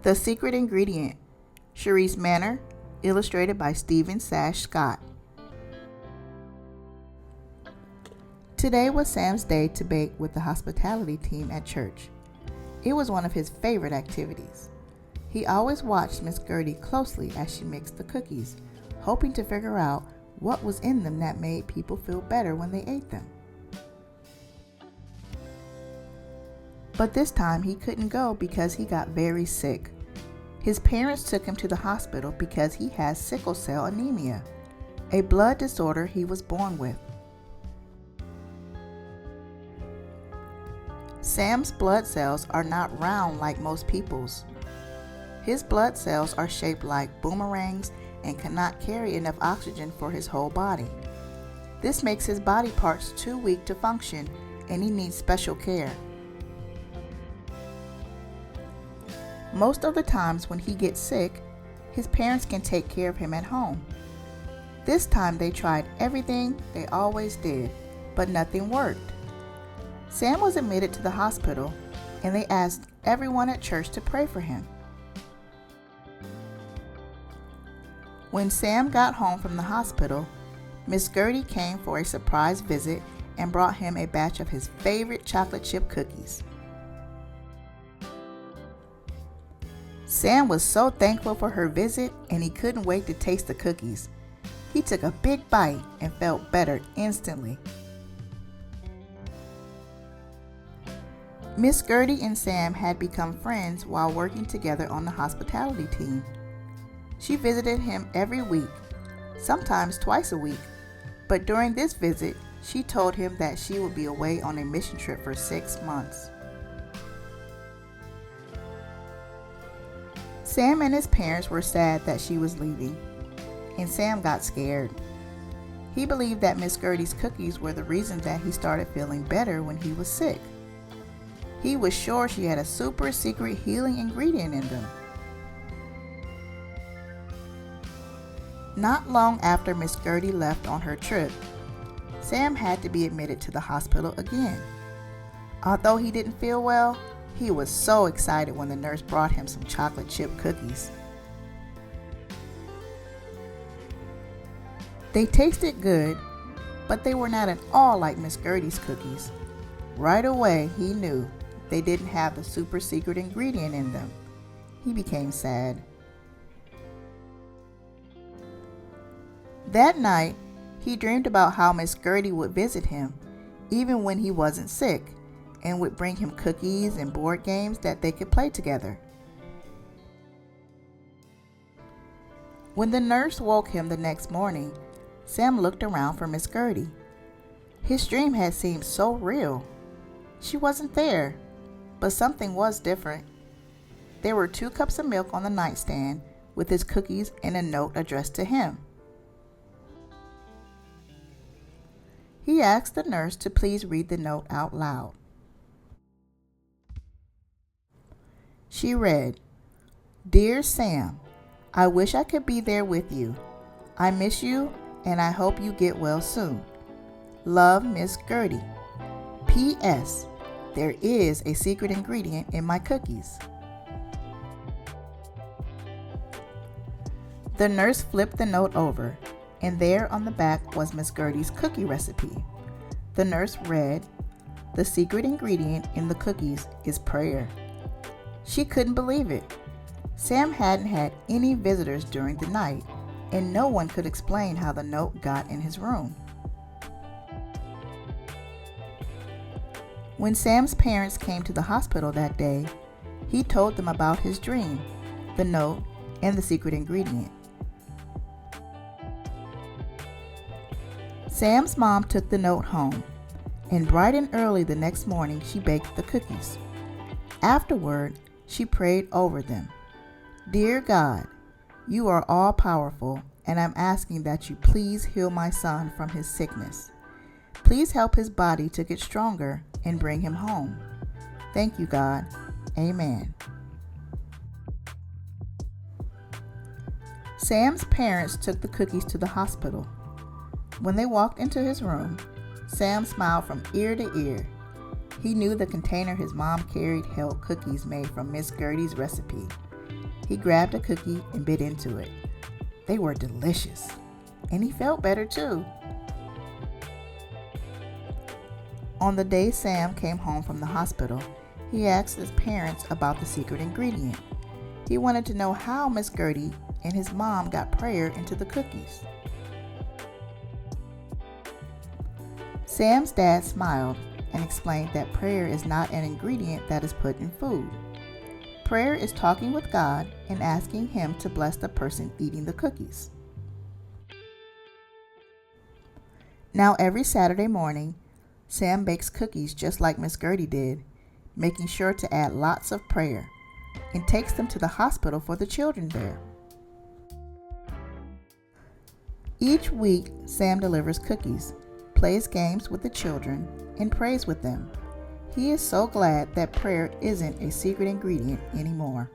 The Secret Ingredient, Charice Manor, illustrated by Sash Scott. Today was Sam's day to bake with the hospitality team at church. It was one of his favorite activities. He always watched Miss Gertie closely as she mixed the cookies, hoping to figure out what was in them that made people feel better when they ate them. But this time he couldn't go because he got very sick. His parents took him to the hospital because he has sickle cell anemia, a blood disorder he was born with. Sam's blood cells are not round like most people's. His blood cells are shaped like boomerangs and cannot carry enough oxygen for his whole body. This makes his body parts too weak to function, and he needs special care. Most of the times when he gets sick, his parents can take care of him at home. This time they tried everything they always did, but nothing worked. Sam was admitted to the hospital, and they asked everyone at church to pray for him. When Sam got home from the hospital, Miss Gertie came for a surprise visit and brought him a batch of his favorite chocolate chip cookies. Sam was so thankful for her visit, and he couldn't wait to taste the cookies. He took a big bite and felt better instantly. Miss Gertie and Sam had become friends while working together on the hospitality team. She visited him every week, sometimes twice a week, but during this visit, she told him that she would be away on a mission trip for 6 months. Sam and his parents were sad that she was leaving, and Sam got scared. He believed that Miss Gertie's cookies were the reason that he started feeling better when he was sick. He was sure she had a super secret healing ingredient in them. Not long after Miss Gertie left on her trip, Sam had to be admitted to the hospital again. Although he didn't feel well, he was so excited when the nurse brought him some chocolate chip cookies. They tasted good, but they were not at all like Miss Gertie's cookies. Right away, he knew they didn't have the super secret ingredient in them. He became sad. That night, he dreamed about how Miss Gertie would visit him, even when he wasn't sick, and would bring him cookies and board games that they could play together. When the nurse woke him the next morning, Sam looked around for Miss Gertie. His dream had seemed so real. She wasn't there, but something was different. There were 2 cups of milk on the nightstand with his cookies and a note addressed to him. He asked the nurse to please read the note out loud. She read, "Dear Sam, I wish I could be there with you. I miss you, and I hope you get well soon. Love, Miss Gertie. P.S. There is a secret ingredient in my cookies." The nurse flipped the note over, and there on the back was Miss Gertie's cookie recipe. The nurse read, "The secret ingredient in the cookies is prayer." She couldn't believe it. Sam hadn't had any visitors during the night, and no one could explain how the note got in his room. When Sam's parents came to the hospital that day, he told them about his dream, the note, and the secret ingredient. Sam's mom took the note home, and bright and early the next morning she baked the cookies. Afterward, she prayed over them. "Dear God, you are all powerful, and I'm asking that you please heal my son from his sickness. Please help his body to get stronger and bring him home. Thank you, God. Amen." Sam's parents took the cookies to the hospital. When they walked into his room, Sam smiled from ear to ear. He knew the container his mom carried held cookies made from Miss Gertie's recipe. He grabbed a cookie and bit into it. They were delicious, and he felt better too. On the day Sam came home from the hospital, he asked his parents about the secret ingredient. He wanted to know how Miss Gertie and his mom got prayer into the cookies. Sam's dad smiled and explained that prayer is not an ingredient that is put in food. Prayer is talking with God and asking Him to bless the person eating the cookies. Now every Saturday morning, Sam bakes cookies just like Miss Gertie did, making sure to add lots of prayer, and takes them to the hospital for the children there. Each week, Sam delivers cookies, plays games with the children, and prays with them. He is so glad that prayer isn't a secret ingredient anymore.